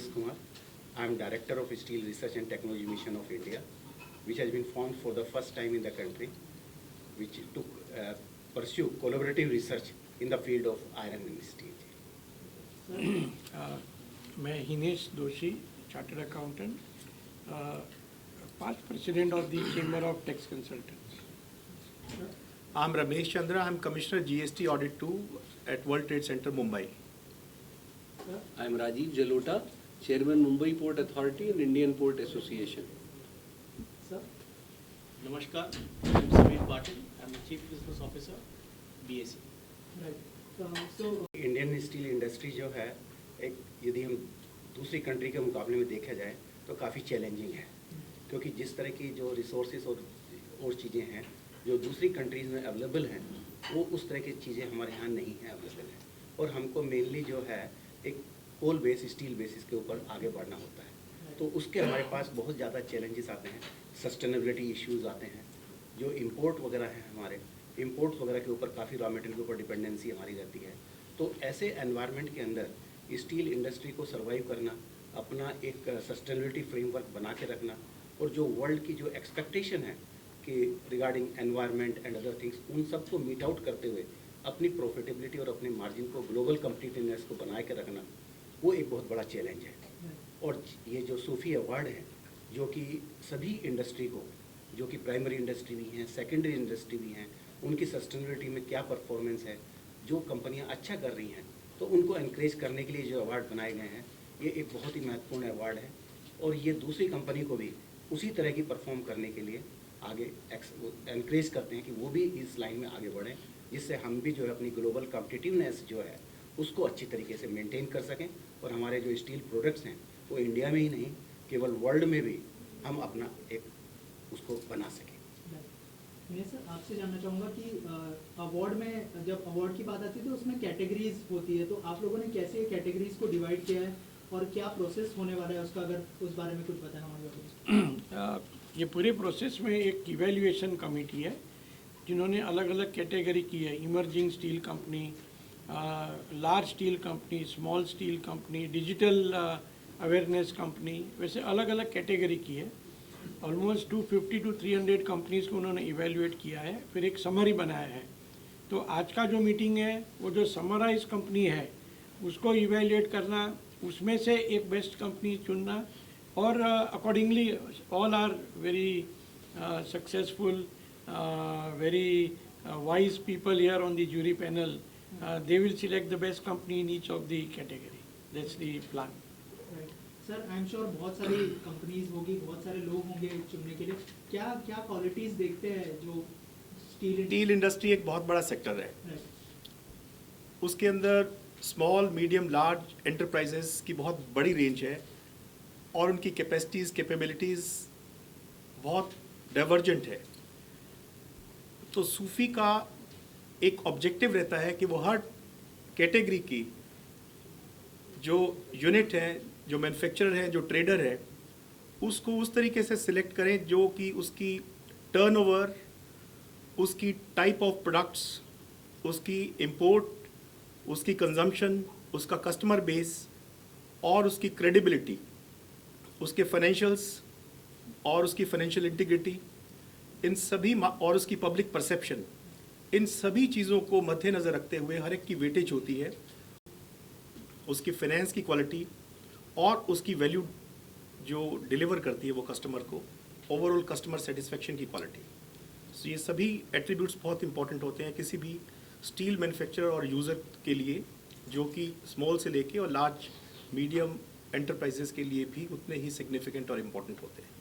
Kumar. I am Director of Steel Research and Technology Mission of India, which has been formed for the first time in the country, which to pursue collaborative research in the field of iron and steel. मैं हिनेश दोषी, chartered accountant, past president of the Chamber of Tax Consultants. I'm Ramesh Chandra. I'm Commissioner GST Audit 2 at World Trade Center, Mumbai. I'm Rajiv Jalota, Chairman Mumbai Port Authority and Indian Port Association. Sir. Namaskar, I'm Samir Patil. I'm the Chief Business Officer, BAC. Right. So Indian steel industry जो है एक यदि हम दूसरी country के मुकाबले में देखा जाए तो काफ़ी चैलेंजिंग है, क्योंकि जिस तरह की जो रिसोर्सेज और चीज़ें हैं जो दूसरी कंट्रीज़ में अवेलेबल हैं वो उस तरह की चीज़ें हमारे यहाँ नहीं हैं अवेलेबल हैं, और हमको मेनली जो है एक कोल बेस स्टील बेसिस के ऊपर आगे बढ़ना होता है। तो उसके हमारे पास बहुत ज़्यादा चैलेंजेस आते हैं, सस्टेनेबिलिटी इश्यूज़ आते हैं, जो इम्पोर्ट वगैरह हैं हमारे इम्पोर्ट्स वगैरह के ऊपर काफ़ी रॉ मटेरियल के ऊपर डिपेंडेंसी हमारी रहती है। तो ऐसे एनवायरनमेंट के अंदर स्टील इंडस्ट्री को सर्वाइव करना, अपना एक सस्टेनेबिलिटी फ्रेमवर्क बना के रखना, और जो वर्ल्ड की जो एक्सपेक्टेशन है कि regarding environment and other things, उन सबको मीट आउट करते हुए अपनी प्रॉफिटेबिलिटी और अपने मार्जिन को, ग्लोबल कम्पिटिटिवनेस को बना के रखना, वो एक बहुत बड़ा चैलेंज है। और ये जो सूफी अवार्ड है जो कि सभी इंडस्ट्री को, जो कि प्राइमरी इंडस्ट्री भी हैं, सेकेंडरी इंडस्ट्री भी हैं, उनकी सस्टेनेबिलिटी में क्या परफॉर्मेंस है, जो कंपनियां अच्छा कर रही हैं तो उनको एनकरेज करने के लिए जो अवार्ड बनाए गए हैं, ये एक बहुत ही महत्वपूर्ण अवार्ड है। और ये दूसरी कंपनी को भी उसी तरह की परफॉर्म करने के लिए आगे एनकरेज करते हैं कि वो भी इस लाइन में आगे बढ़ें, जिससे हम भी जो है अपनी ग्लोबल कॉम्पिटिटिवनेस जो है उसको अच्छी तरीके से मेंटेन कर सकें, और हमारे जो स्टील प्रोडक्ट्स हैं वो इंडिया में ही नहीं केवल वर्ल्ड में भी हम अपना एक उसको बना सकें। मैं सर आपसे जानना चाहूँगा कि अवार्ड में जब अवार्ड की बात आती है तो उसमें कैटेगरीज होती है, तो आप लोगों ने कैसे कैटेगरीज को डिवाइड किया है और क्या प्रोसेस होने वाला है उसका, अगर उस बारे में कुछ बताना होगा। ये पूरे प्रोसेस में एक इवेल्युएशन कमेटी है जिन्होंने अलग अलग कैटेगरी की है, emerging steel company, large steel company, small steel company, digital awareness company, वैसे अलग अलग कैटेगरी की है। ऑलमोस्ट 250 to 300 कंपनीज़ को उन्होंने इवेल्युएट किया है, फिर एक समरी बनाया है। तो आज का जो मीटिंग है वो जो समराइज कंपनी है उसको इवेल्युएट करना, उसमें से एक बेस्ट कंपनी चुनना, और accordingly all are very successful, very wise people here on the jury panel. They will select the best company in each of the category. That's the plan. Sir I am sure बहुत सारी companies होगी, बहुत सारे लोग होंगे चुनने के लिए, क्या क्या क्वालिटीज देखते हैं जो स्टील इंडस्ट्री एक बहुत बड़ा सेक्टर है, उसके अंदर स्मॉल, मीडियम, लार्ज एंटरप्राइजेस की बहुत बड़ी रेंज है और उनकी कैपेसिटीज़, कैपेबिलिटीज़ बहुत डाइवर्जेंट है। तो सूफी का एक ऑब्जेक्टिव रहता है कि वो हर कैटेगरी की जो यूनिट है, जो मैन्युफैक्चरर है, जो ट्रेडर है, उसको उस तरीके से सिलेक्ट करें जो कि उसकी टर्नओवर, उसकी टाइप ऑफ प्रोडक्ट्स, उसकी इंपोर्ट, उसकी कंजम्पशन, उसका कस्टमर बेस और उसकी क्रेडिबिलिटी, उसके फाइनेंशियल्स और उसकी फाइनेंशियल इंटीग्रिटी, इन सभी और उसकी पब्लिक परसेप्शन, इन सभी चीज़ों को मद्देनज़र रखते हुए हर एक की वेटेज होती है। उसकी फाइनेंस की क्वालिटी और उसकी वैल्यू जो डिलीवर करती है वो कस्टमर को, ओवरऑल कस्टमर सेटिस्फेक्शन की क्वालिटी। सो ये सभी एट्रीब्यूट्स बहुत इंपॉर्टेंट होते हैं किसी भी स्टील मैन्युफैक्चरर और यूज़र के लिए, जो कि स्मॉल से लेके और लार्ज मीडियम एंटरप्राइजेस के लिए भी उतने ही सिग्निफिकेंट और इम्पोर्टेंट होते हैं।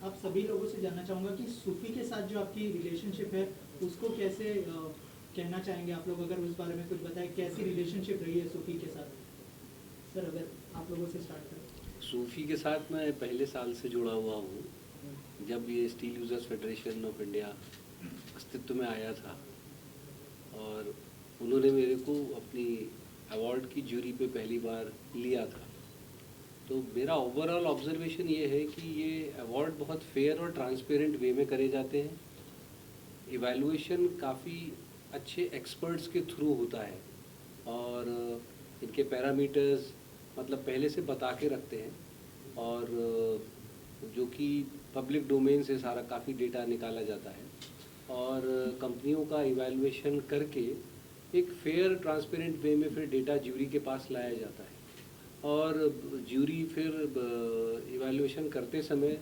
आप सभी लोगों से जानना चाहूँगा कि सूफी के साथ जो आपकी रिलेशनशिप है उसको कैसे कहना चाहेंगे आप लोग, अगर उस बारे में कुछ बताएं, कैसी रिलेशनशिप रही है सूफी के साथ। सर अगर आप लोगों से स्टार्ट करें। सूफी के साथ मैं पहले साल से जुड़ा हुआ हूँ, जब ये steel users federation of India अस्तित्व में आया था, और उन्होंने मेरे को अपनी अवार्ड की ज्यूरी पे पहली बार लिया था। तो मेरा ओवरऑल ऑब्जर्वेशन ये है कि ये अवार्ड बहुत फेयर और ट्रांसपेरेंट वे में करे जाते हैं। इवैल्यूएशन काफ़ी अच्छे एक्सपर्ट्स के थ्रू होता है, और इनके पैरामीटर्स मतलब पहले से बता के रखते हैं, और जो कि पब्लिक डोमेन से सारा काफ़ी डेटा निकाला जाता है, और कंपनियों का इवैल्यूएशन करके एक फेयर ट्रांसपेरेंट वे में फिर डेटा ज्यूरी के पास लाया जाता है, और ज्यूरी फिर इवैल्यूएशन करते समय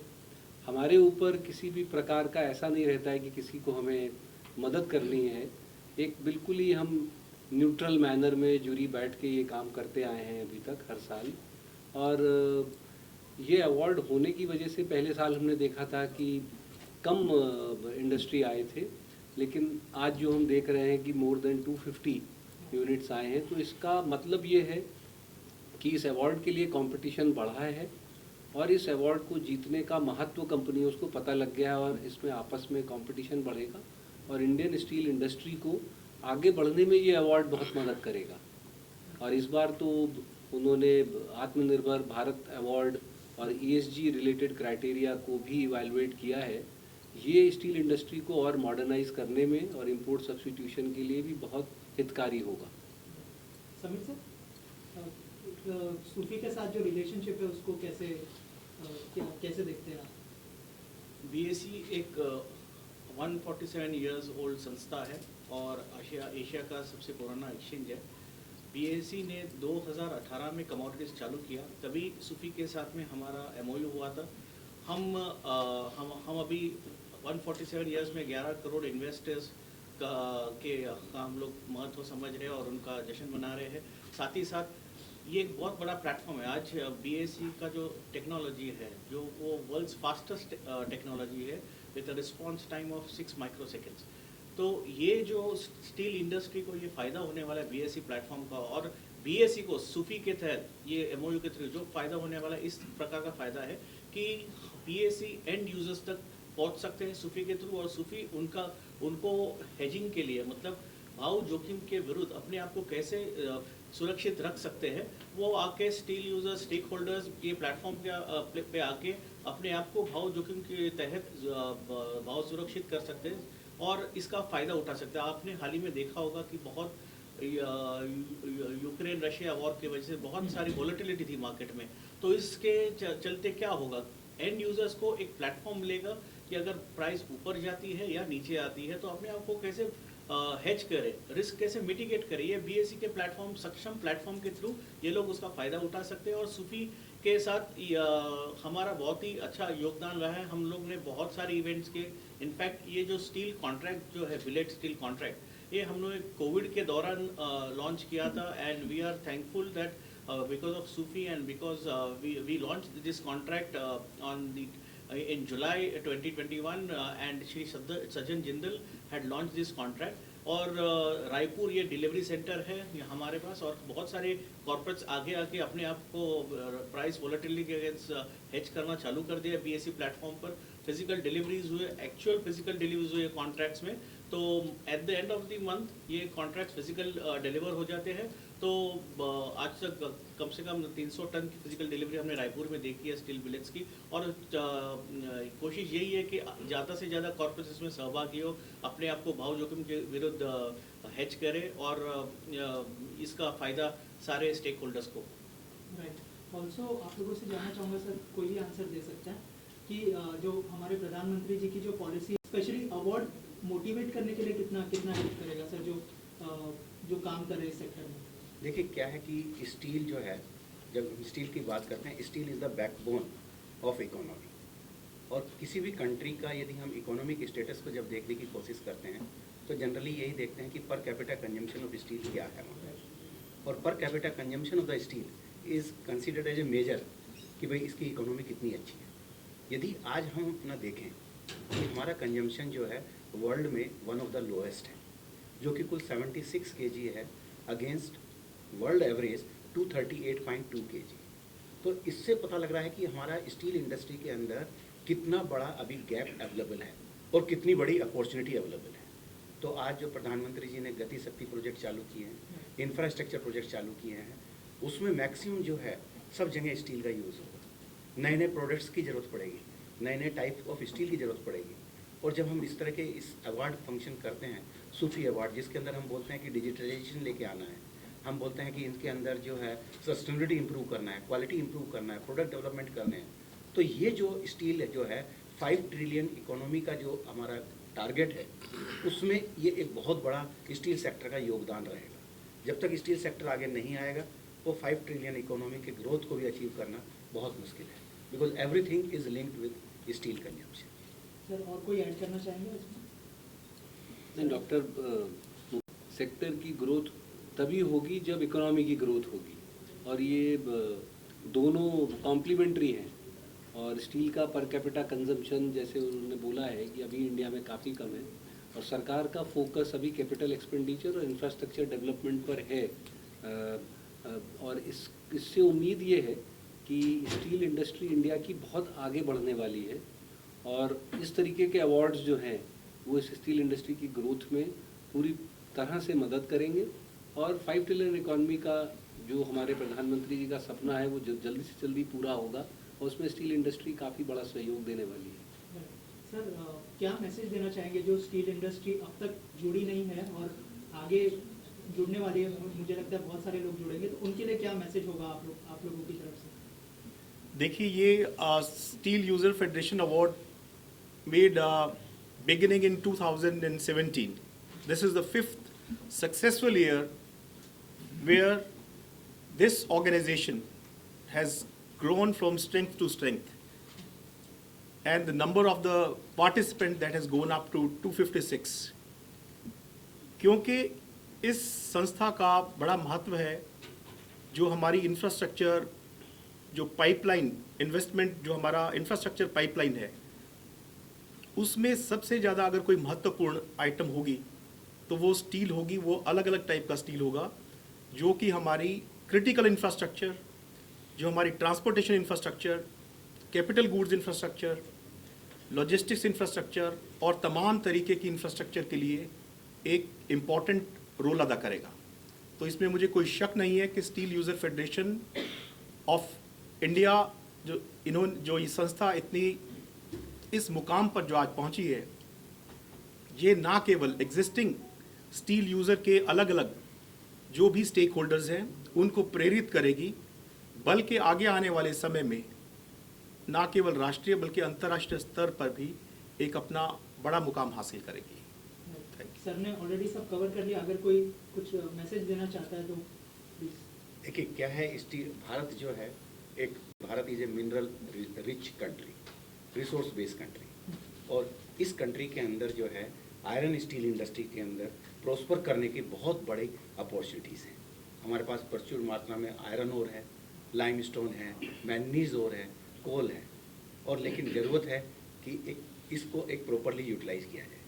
हमारे ऊपर किसी भी प्रकार का ऐसा नहीं रहता है कि किसी को हमें मदद करनी है। एक बिल्कुल ही हम न्यूट्रल मैनर में ज्यूरी बैठ के ये काम करते आए हैं अभी तक हर साल, और ये अवार्ड होने की वजह से पहले साल हमने देखा था कि कम इंडस्ट्री आए थे, लेकिन आज जो हम देख रहे हैं कि मोर देन 250 यूनिट्स आए हैं, तो इसका मतलब ये है कि इस अवार्ड के लिए कंपटीशन बढ़ा है, और इस अवार्ड को जीतने का महत्व कंपनियों को पता लग गया है, और इसमें आपस में कंपटीशन बढ़ेगा, और इंडियन स्टील इंडस्ट्री को आगे बढ़ने में ये अवार्ड बहुत मदद करेगा। और इस बार तो उन्होंने आत्मनिर्भर भारत अवार्ड और ESG रिलेटेड क्राइटेरिया को भी इवैल्यूएट किया है। ये स्टील इंडस्ट्री को और मॉडर्नाइज करने में और इंपोर्ट सब्स्टिट्यूशन के लिए भी बहुत हितकारी होगा। समीर सर, सूफी के साथ जो रिलेशनशिप है उसको कैसे देखते हैं आप? BSE एक 147 इयर्स ओल्ड संस्था है और एशिया का सबसे पुराना एक्सचेंज है। BSE ने 2018 में कमोडिटीज़ चालू किया, तभी सूफी के साथ में हमारा MOU हुआ था। हम अभी 147 इयर्स में 11 करोड़ इन्वेस्टर्स का हम लोग महत्व समझ रहे हैं और उनका जश्न मना रहे हैं। साथ ही साथ ये एक बहुत बड़ा प्लेटफॉर्म है। आज BSE का जो टेक्नोलॉजी है, जो वो वर्ल्ड्स फास्टेस्ट टेक्नोलॉजी है with a response time of 6 microseconds. तो ये जो स्टील इंडस्ट्री को ये फ़ायदा होने वाला है BSE प्लेटफॉर्म का, और BSE को सूफी के तहत ये MOU के थ्रू जो फ़ायदा होने वाला है, इस प्रकार का फ़ायदा है कि BSE एंड यूजर्स तक पहुंच सकते हैं सूफी के थ्रू, और सूफी उनको हेजिंग के लिए, मतलब भाव जोखिम के विरुद्ध अपने आप को कैसे सुरक्षित रख सकते हैं, वो आके स्टील यूजर्स, स्टेक होल्डर्स ये प्लेटफॉर्म पे आके अपने आप को भाव जोखिम के तहत भाव सुरक्षित कर सकते हैं और इसका फ़ायदा उठा सकते हैं। आपने हाल ही में देखा होगा कि बहुत यूक्रेन रशिया वॉर की वजह से बहुत सारी वॉलेटिलिटी थी मार्केट में, तो इसके चलते क्या होगा, एंड यूजर्स को एक प्लेटफॉर्म मिलेगा कि अगर प्राइस ऊपर जाती है या नीचे आती है तो अपने आप को कैसे हेज करे, रिस्क कैसे मिटिगेट करे। ये BSE के प्लेटफॉर्म, सक्षम प्लेटफॉर्म के थ्रू ये लोग उसका फ़ायदा उठा सकते हैं। और सूफी के साथ हमारा बहुत ही अच्छा योगदान रहा है। हम लोग ने बहुत सारे इवेंट्स के, इनफैक्ट ये जो स्टील कॉन्ट्रैक्ट जो है, बिलेट स्टील कॉन्ट्रैक्ट, ये हम लोग कोविड के दौरान लॉन्च किया था, and we are thankful that because of Sufi and because we launched this contract in July 2021 and Shri Sajjan Jindal had launched this contract। और रायपुर ये डिलीवरी सेंटर है हमारे पास, और बहुत सारे कॉर्पोरेट्स आगे आके अपने आप को प्राइस वॉलेटिलिटी के अगेंस्ट हेज करना चालू कर दिया BSE प्लेटफॉर्म पर। फिजिकल डिलीवरीज हुए, एक्चुअल फिजिकल डिलीवरीज हुए कॉन्ट्रैक्ट्स में, तो at the end of the month ये कॉन्ट्रैक्ट्स फिजिकल डिलीवर हो जाते हैं। तो आज तक कम से कम 300 टन की फिजिकल डिलीवरी हमने रायपुर में देखी है स्टील बिलेट्स की, और कोशिश यही है कि ज़्यादा से ज़्यादा कॉर्पोरेट्स इसमें सहभागी हो, अपने आप को भाव जोखिम के विरुद्ध हेज करे, और इसका फ़ायदा सारे स्टेक होल्डर्स को। राइट। ऑल्सो आप लोगों से जानना चाहूँगा सर, कोई भी आंसर दे सकता है कि जो हमारे प्रधानमंत्री जी की जो पॉलिसी, स्पेशली अवार्ड मोटिवेट करने के लिए कितना हेल्प करेगा सर, जो काम कर रहे हैं इस सेक्टर में? देखिए क्या है कि स्टील जो है, जब हम स्टील की बात करते हैं, steel is the backbone of economy, और किसी भी कंट्री का यदि हम इकोनॉमिक स्टेटस को जब देखने की कोशिश करते हैं तो जनरली यही देखते हैं कि पर कैपिटा कंजम्पशन ऑफ स्टील क्या है वहाँ पर, और per capita consumption of the steel is considered as a major कि भाई इसकी इकोनॉमी कितनी अच्छी है। यदि आज हम अपना देखें कि हमारा कंजम्पशन जो है वर्ल्ड में वन ऑफ द लोएस्ट है, जो कि कुल 76 kg है अगेंस्ट वर्ल्ड एवरेज 238.2 kg। तो इससे पता लग रहा है कि हमारा स्टील इंडस्ट्री के अंदर कितना बड़ा अभी गैप अवेलेबल है और कितनी बड़ी अपॉर्चुनिटी अवेलेबल है। तो आज जो प्रधानमंत्री जी ने गति शक्ति प्रोजेक्ट चालू किए हैं, इंफ्रास्ट्रक्चर प्रोजेक्ट चालू किए हैं, उसमें मैक्सिमम जो है सब जगह स्टील का यूज़ होगा। नए नए प्रोडक्ट्स की ज़रूरत पड़ेगी, नए नए टाइप ऑफ स्टील की ज़रूरत पड़ेगी। और जब हम इस तरह के इस अवार्ड फंक्शन करते हैं, सूफी अवार्ड, जिसके अंदर हम बोलते हैं कि डिजिटलाइजेशन लेके आना है, हम बोलते हैं कि इनके अंदर जो है सस्टेनेबिलिटी इंप्रूव करना है, क्वालिटी इंप्रूव करना है, प्रोडक्ट डेवलपमेंट करने हैं, तो ये जो स्टील जो है 5 ट्रिलियन इकोनॉमी का जो हमारा टारगेट है, उसमें ये एक बहुत बड़ा स्टील सेक्टर का योगदान रहेगा। जब तक स्टील सेक्टर आगे नहीं आएगा, वो 5 ट्रिलियन इकोनॉमी के ग्रोथ को भी अचीव करना बहुत मुश्किल है, because everything is linked with steel consumption. Sir और कोई ऐड करना चाहेंगे इसमें? नहीं डॉक्टर, सेक्टर की ग्रोथ तभी होगी जब इकोनॉमी की ग्रोथ होगी, और ये दोनों कॉम्प्लीमेंट्री हैं। और स्टील का पर कैपिटा कंजम्पशन जैसे उन्होंने बोला है कि अभी इंडिया में काफ़ी कम है, और सरकार का फोकस अभी कैपिटल एक्सपेंडिचर और इंफ्रास्ट्रक्चर डेवलपमेंट पर है। और इससे उम्मीद ये है कि स्टील इंडस्ट्री इंडिया की बहुत आगे बढ़ने वाली है, और इस तरीके के अवार्ड्स जो हैं वो इस स्टील इंडस्ट्री की ग्रोथ में पूरी तरह से मदद करेंगे। और 5 ट्रिलियन इकॉनमी का जो हमारे प्रधानमंत्री जी का सपना है वो जल्दी से जल्दी पूरा होगा, और उसमें स्टील इंडस्ट्री काफ़ी बड़ा सहयोग देने वाली है। सर क्या मैसेज देना चाहेंगे जो स्टील इंडस्ट्री अब तक जुड़ी नहीं है और आगे जुड़ने वाली है? मुझे लगता है बहुत सारे लोग जुड़ेंगे, तो उनके लिए क्या मैसेज होगा आप लोगों की तरफ से? देखिए, ये steel user federation award made beginning in 2017. This is the 5th successful year where this organization has grown from strength to strength, and the number of the participants that has gone up to 256. क्योंकि इस संस्था का बड़ा महत्व है, जो हमारी infrastructure, जो पाइपलाइन इन्वेस्टमेंट, जो हमारा इंफ्रास्ट्रक्चर पाइपलाइन है, उसमें सबसे ज़्यादा अगर कोई महत्वपूर्ण आइटम होगी तो वो स्टील होगी। वो अलग अलग टाइप का स्टील होगा, जो कि हमारी क्रिटिकल इंफ्रास्ट्रक्चर, जो हमारी transportation infrastructure, capital goods infrastructure, logistics infrastructure और तमाम तरीके की इंफ्रास्ट्रक्चर के लिए एक इम्पॉर्टेंट रोल अदा करेगा। तो इसमें मुझे कोई शक नहीं है कि steel user federation of India, जो ये संस्था इतनी इस मुकाम पर जो आज पहुंची है, ये ना केवल एग्जिस्टिंग स्टील यूज़र के अलग अलग जो भी स्टेक होल्डर्स हैं उनको प्रेरित करेगी, बल्कि आगे आने वाले समय में ना केवल राष्ट्रीय बल्कि अंतर्राष्ट्रीय स्तर पर भी एक अपना बड़ा मुकाम हासिल करेगी। सर ने ऑलरेडी सब कवर कर लिया, अगर कोई कुछ मैसेज देना चाहता है तो प्लीज। देखिए क्या है, स्टील भारत जो है Bharat is a mineral rich country, resource based country, और इस कंट्री के अंदर जो है आयरन स्टील इंडस्ट्री के अंदर प्रॉस्पर करने की बहुत बड़ी अपॉर्चुनिटीज़ हैं। हमारे पास प्रचुर मात्रा में आयरन ओर है, लाइमस्टोन है, मैंगनीज ओर है, कोल है, और लेकिन ज़रूरत है कि इसको एक प्रॉपरली यूटिलाइज किया जाए।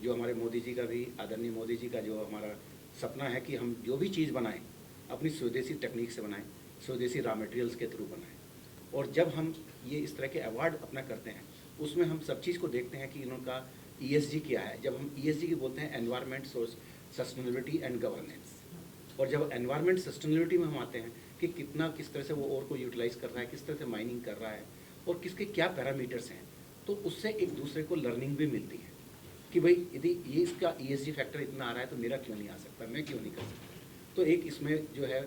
जो हमारे मोदी जी का भी, आदरणीय मोदी जी का जो हमारा सपना है कि हम जो भी चीज़ बनाएं अपनी स्वदेशी टेक्निक से बनाएं, स्वदेशी रॉ मटेरियल्स के थ्रू बनाएं। और जब हम ये इस तरह के अवार्ड अपना करते हैं, उसमें हम सब चीज़ को देखते हैं कि इनका ESG क्या है। जब हम ESG की बोलते हैं, एनवायरनमेंट, सस्टेनेबिलिटी एंड गवर्नेंस, और जब एनवायरनमेंट सस्टेनेबिलिटी में हम आते हैं कि किस तरह से वो और को यूटिलाइज कर रहा है, किस तरह से माइनिंग कर रहा है, और किसके क्या पैरामीटर्स हैं, तो उससे एक दूसरे को लर्निंग भी मिलती है कि भाई यदि ये इसका ESG फैक्टर इतना आ रहा है तो मेरा क्यों नहीं आ सकता, मैं क्यों नहीं कर सकता। तो एक इसमें जो है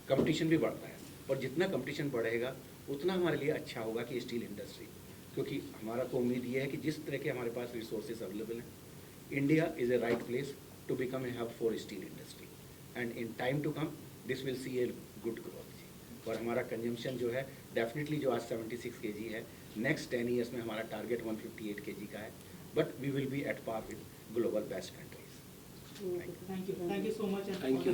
कंपटीशन भी बढ़ता है, और जितना कंपटीशन बढ़ेगा उतना हमारे लिए अच्छा होगा कि स्टील इंडस्ट्री, क्योंकि हमारा तो उम्मीद ये है कि जिस तरह के हमारे पास रिसोर्सेज अवेलेबल हैं, India is a right place to become a hub for steel industry, and in time to come this will see a good growth. और हमारा कंजम्पशन जो है डेफिनेटली जो आज 76 kg है, नेक्स्ट 10 ईयर्स में हमारा टारगेट 158 kg का है, but we will be at par with global best countries. Thank you so much. Thank you.